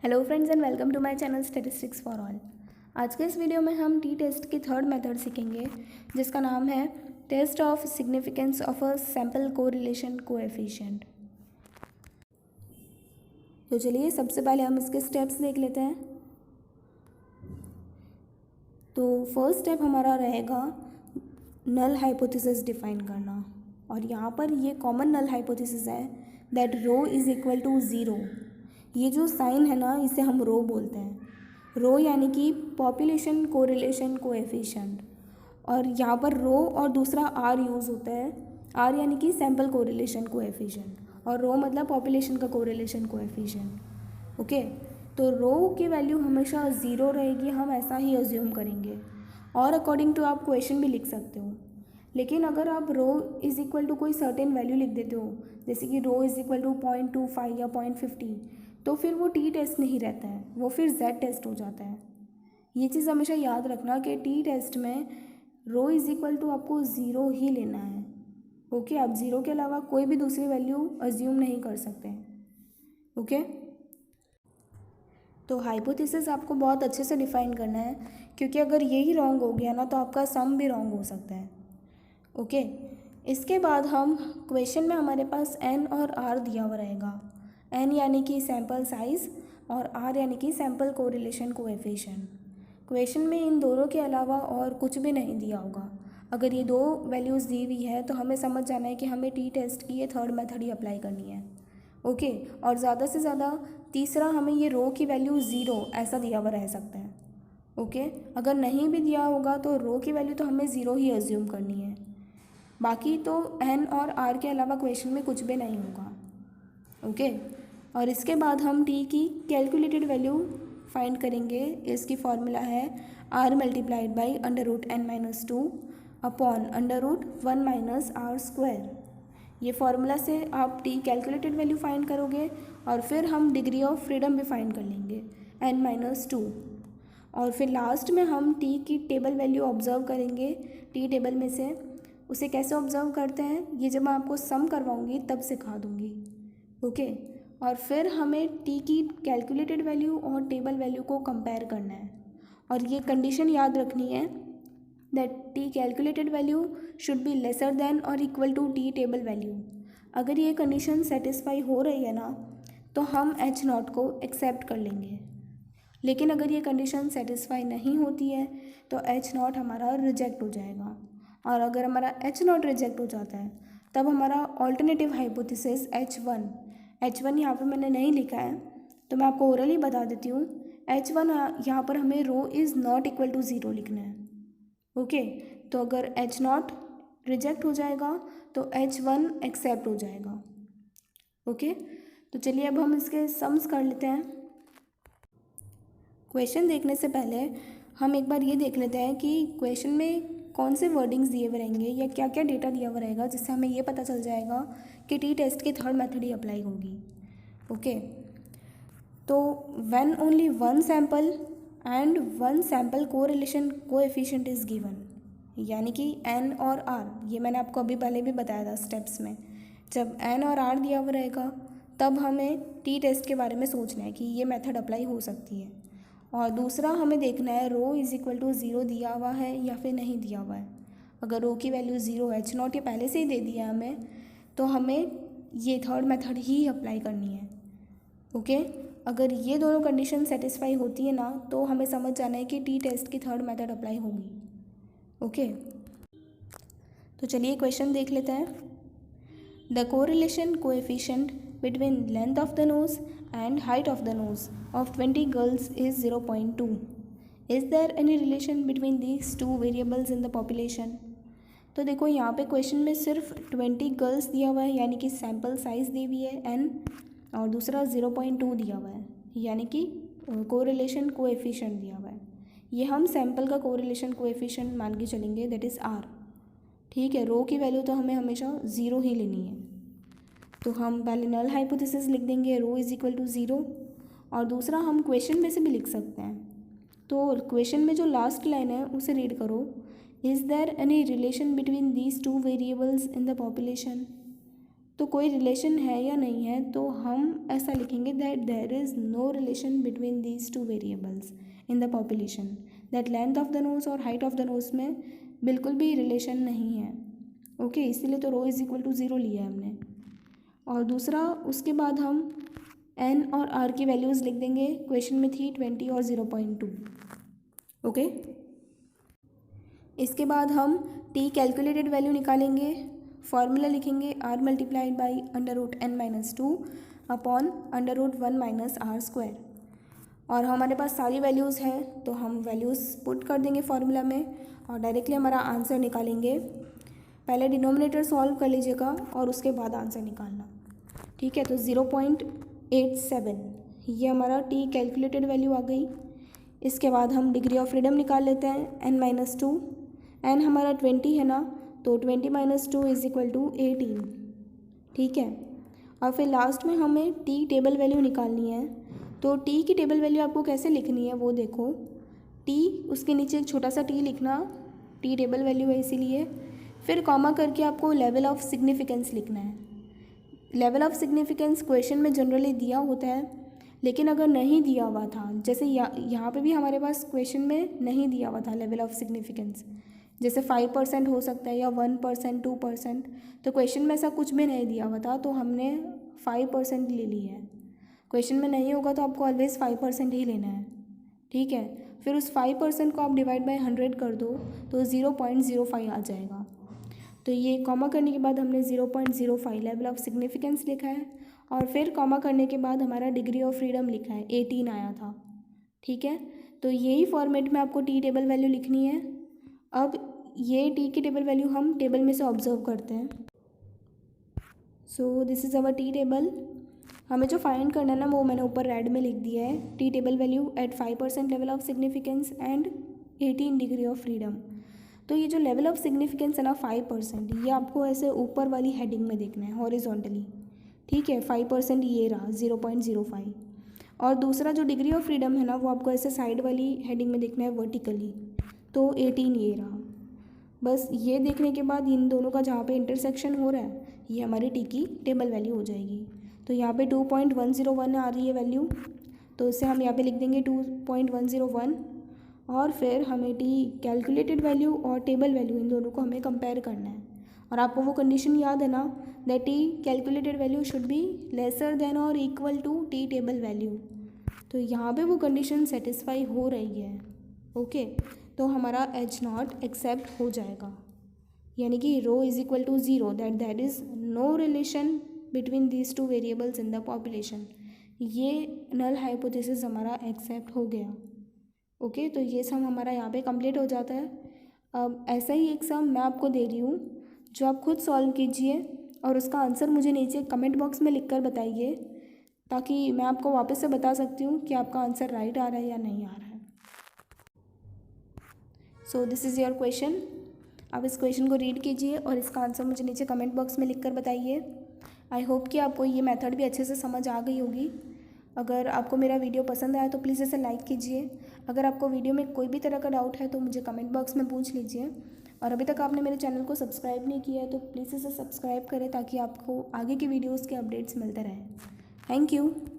Hello friends and welcome to my channel statistics for all. आज के इस video में हम टी टेस्ट की थर्ड मेथड सीखेंगे जिसका नाम है test of significance of a sample correlation coefficient. तो चलिए सबसे पहले हम इसके स्टेप्स देख लेते हैं। तो फर्स्ट स्टेप हमारा रहेगा नल हाइपोथेसिस डिफाइन करना, और यहाँ पर ये कॉमन नल हाइपोथेसिस है that rho is equal to zero. ये जो साइन है ना, इसे हम रो बोलते हैं। रो यानी कि पॉपुलेशन कोरिलेशन कोएफिशिएंट, और यहाँ पर रो और दूसरा आर यूज़ होता है। आर यानी कि सैम्पल कोरिलेशन कोएफिशिएंट, और रो मतलब पॉपुलेशन का कोरिलेशन कोएफिशिएंट। ओके, तो रो की वैल्यू हमेशा ज़ीरो रहेगी, हम ऐसा ही अज्यूम करेंगे, और अकॉर्डिंग टू आप क्वेश्चन भी लिख सकते हो। लेकिन अगर आप रो इज़ इक्वल टू कोई सर्टेन वैल्यू लिख देते हो, जैसे कि रो इज़ इक्वल टू 0.25 या 0.50, तो फिर वो टी टेस्ट नहीं रहता है, वो फिर जेड टेस्ट हो जाता है। ये चीज़ हमेशा याद रखना कि टी टेस्ट में रो इज़ इक्वल टू आपको ज़ीरो ही लेना है। ओके, आप ज़ीरो के अलावा कोई भी दूसरी वैल्यू अज्यूम नहीं कर सकते। ओके, तो हाइपोथेसिस आपको बहुत अच्छे से डिफाइन करना है, क्योंकि अगर यही रॉन्ग हो गया ना तो आपका सम भी रॉन्ग हो सकता है। ओके, इसके बाद हम क्वेश्चन में हमारे पास एन और आर दिया हुआ रहेगा। एन यानी कि सैम्पल साइज़ और आर यानी कि सैम्पल कोरिलेशन कोएफिशिएंट। क्वेश्चन में इन दोनों के अलावा और कुछ भी नहीं दिया होगा। अगर ये दो वैल्यूज़ दी हुई है तो हमें समझ जाना है कि हमें टी टेस्ट की ये थर्ड मेथड ही अप्लाई करनी है। ओके, और ज़्यादा से ज़्यादा तीसरा हमें ये रो की वैल्यू ज़ीरो ऐसा दिया हुआ रह सकता है। ओके, अगर नहीं भी दिया होगा तो रो की वैल्यू तो हमें ज़ीरो ही अज्यूम करनी है। बाकी तो एन और आर के अलावा क्वेश्चन में कुछ भी नहीं होगा। ओके, और इसके बाद हम टी की कैलकुलेटेड वैल्यू फाइंड करेंगे। इसकी फॉर्मूला है r multiplied by √n-2 upon √1 minus r square. ये फार्मूला से आप टी कैलकुलेटेड वैल्यू फाइंड करोगे, और फिर हम डिग्री ऑफ फ्रीडम भी फाइंड कर लेंगे n-2, और फिर लास्ट में हम टी की टेबल वैल्यू ऑब्जर्व करेंगे टी टेबल में से। उसे कैसे ऑब्जर्व करते हैं ये जब मैं आपको सम करवाऊँगी तब सिखा दूँगी। ओके, और फिर हमें टी की कैलकुलेटेड वैल्यू और टेबल वैल्यू को कंपेयर करना है, और ये कंडीशन याद रखनी है that T calculated value should be lesser than और equal to T table value. अगर ये कंडीशन सेटिस्फाई हो रही है ना तो हम एच नॉट को एक्सेप्ट कर लेंगे, लेकिन अगर ये कंडीशन सेटिस्फाई नहीं होती है तो एच नॉट हमारा रिजेक्ट हो जाएगा। और अगर हमारा एच नॉट रिजेक्ट हो जाता है तब हमारा ऑल्टरनेटिव हाइपोथेसिस H1 यहाँ पर मैंने नहीं लिखा है तो मैं आपको ओरली बता देती हूँ। H1 यहाँ पर हमें rho is not equal to zero लिखना है। ओके, तो अगर एच नॉट रिजेक्ट हो जाएगा तो H1 एक्सेप्ट हो जाएगा। ओके, तो चलिए अब हम इसके सम्स कर लेते हैं। क्वेश्चन देखने से पहले हम एक बार ये देख लेते हैं कि क्वेश्चन में कौन से वर्डिंग्स दिए हुए रहेंगे या क्या क्या डेटा दिया हुआ रहेगा, जिससे हमें ये पता चल जाएगा कि टी टेस्ट की थर्ड मेथड ही अप्लाई होगी। ओके, तो when only one sample and one sample correlation coefficient is given, यानी कि एन और आर, ये मैंने आपको अभी पहले भी बताया था स्टेप्स में। जब एन और आर दिया हुआ रहेगा तब हमें टी टेस्ट के बारे में सोचना है कि ये मेथड अप्लाई हो सकती है। और दूसरा हमें देखना है rho is equal to zero दिया हुआ है या फिर नहीं दिया हुआ है। अगर रो की वैल्यू ज़ीरो एच नॉट ये पहले से ही दे दिया है हमें, तो हमें ये थर्ड मेथड ही अप्लाई करनी है। ओके, अगर ये दोनों कंडीशन सेटिस्फाई होती है ना तो हमें समझ जाना है कि टी टेस्ट की थर्ड मेथड अप्लाई होगी। ओके, तो चलिए क्वेश्चन देख लेते हैं। The correlation coefficient between length of the nose and height of the nose of 20 girls is 0.2. Is there any relation between these two variables in the population? तो देखो यहाँ पे क्वेश्चन में सिर्फ 20 गर्ल्स दिया हुआ है, यानी कि सैम्पल साइज़ दी हुई है n, और दूसरा 0.2 दिया हुआ है, यानी कि कोरिलेशन कोएफिशिएंट दिया हुआ है। ये हम सैम्पल का कोरिलेशन कोएफिशिएंट मान के चलेंगे, दैट इज़ r। ठीक है, रो की वैल्यू तो हमें हमेशा ज़ीरो ही लेनी है, तो हम पहले नल हाइपोथेसिस लिख देंगे rho is equal to zero, और दूसरा हम क्वेश्चन में से भी लिख सकते हैं। तो क्वेश्चन में जो लास्ट लाइन है उसे रीड करो, is there any relation between these two variables in the population. तो कोई रिलेशन है या नहीं है, तो हम ऐसा लिखेंगे that there is no relation between these two variables in the population, that length of the nose और हाइट ऑफ द नोज में बिल्कुल भी रिलेशन नहीं है। ओके, इसीलिए तो रो इज़ इक्वल टू 0 लिया है हमने। और दूसरा, उसके बाद हम एन और आर की वैल्यूज़ लिख देंगे। क्वेश्चन में थी 20 और 0.2। ओके, इसके बाद हम टी कैलकुलेटेड वैल्यू निकालेंगे। फॉर्मूला लिखेंगे r multiplied by √n-2 upon √1 - r²। और हमारे पास सारी वैल्यूज़ हैं, तो हम वैल्यूज़ पुट कर देंगे फार्मूला में और डायरेक्टली हमारा आंसर निकालेंगे। पहले डिनोमिनेटर सॉल्व कर लीजिएगा और उसके बाद आंसर निकालना। ठीक है, तो 0.87 ये हमारा टी कैलकुलेटेड वैल्यू आ गई। इसके बाद हम डिग्री ऑफ फ्रीडम निकाल लेते हैं n-2। n हमारा 20 है ना, तो 20 - 2 इज़ इक्वल टू 18। ठीक है, और फिर लास्ट में हमें टी टेबल वैल्यू निकालनी है। तो टी की टेबल वैल्यू आपको कैसे लिखनी है वो देखो। टी, उसके नीचे एक छोटा सा टी लिखना, टी टेबल वैल्यू है इसीलिए। फिर कॉमा करके आपको लेवल ऑफ सिग्निफिकेंस लिखना है। लेवल ऑफ सिग्निफिकेंस क्वेश्चन में जनरली दिया होता है, लेकिन अगर नहीं दिया हुआ था, जैसे यहाँ पे भी हमारे पास क्वेश्चन में नहीं दिया हुआ था लेवल ऑफ सिग्निफिकेंस, जैसे 5% हो सकता है या 1%, 2%, तो क्वेश्चन में ऐसा कुछ भी नहीं दिया हुआ था, तो हमने 5% ले ली है। क्वेश्चन में नहीं होगा तो आपको ऑलवेज 5% ही लेना है। ठीक है, फिर उस 5% को आप डिवाइड बाय 100 कर दो तो 0.05 आ जाएगा। तो ये कॉमा करने के बाद हमने 0.05 लेवल ऑफ सिग्निफिकेंस लिखा है, और फिर कॉमा करने के बाद हमारा डिग्री ऑफ फ्रीडम लिखा है, 18 आया था। ठीक है, तो यही फॉर्मेट में आपको टी टेबल वैल्यू लिखनी है। अब ये टी की टेबल वैल्यू हम टेबल में से ऑब्जर्व करते हैं। So this is our tea table. हमें जो फाइंड करना है ना, वो मैंने ऊपर रेड में लिख दिया है। T table value at 5% level of significance and 18 degree of freedom. तो ये जो लेवल ऑफ सिग्निफिकेंस है ना 5%, ये आपको ऐसे ऊपर वाली हेडिंग में देखना है हॉरिजॉन्टली। ठीक है, 5% ये रहा 0.05। और दूसरा जो डिग्री ऑफ फ्रीडम है ना, वो आपको ऐसे साइड वाली हेडिंग में देखना है वर्टिकली, तो 18 ये रहा। बस ये देखने के बाद इन दोनों का जहाँ पे इंटरसेक्शन हो रहा है, ये हमारी टी की टेबल वैल्यू हो जाएगी। तो यहाँ पे 2.101 आ रही है वैल्यू, तो इसे हम यहाँ पे लिख देंगे 2.101। और फिर हमें टी कैलकुलेटेड वैल्यू और टेबल वैल्यू इन दोनों को हमें कंपेयर करना है। और आपको वो कंडीशन याद है ना, that T calculated value should be lesser than और equal to T table value. तो यहाँ पे वो कंडीशन सेटिस्फाई हो रही है। ओके, तो हमारा H0 एक्सेप्ट हो जाएगा, यानी कि rho is equal to 0, that there is no relation between these two variables in the population. ये नल हाइपोथेसिस हमारा एक्सेप्ट हो गया। ओके, तो ये सम हमारा यहाँ पे कंप्लीट हो जाता है। अब ऐसा ही एक सम मैं आपको दे रही हूँ, जो आप खुद सॉल्व कीजिए और उसका आंसर मुझे नीचे कमेंट बॉक्स में लिखकर बताइए, ताकि मैं आपको वापस से बता सकती हूँ कि आपका आंसर राइट आ रहा है या नहीं आ रहा है। So this is your question. आप इस क्वेश्चन को रीड कीजिए और इसका आंसर मुझे नीचे कमेंट बॉक्स में लिखकर बताइए। आई होप कि आपको ये मेथड भी अच्छे से समझ आ गई होगी। अगर आपको मेरा वीडियो पसंद आया तो प्लीज़ इसे लाइक कीजिए। अगर आपको वीडियो में कोई भी तरह का डाउट है तो मुझे कमेंट बॉक्स में पूछ लीजिए। और अभी तक आपने मेरे चैनल को सब्सक्राइब नहीं किया है तो प्लीज़ इसे सब्सक्राइब करें, ताकि आपको आगे की वीडियोज़ के अपडेट्स मिलते रहें। Thank you.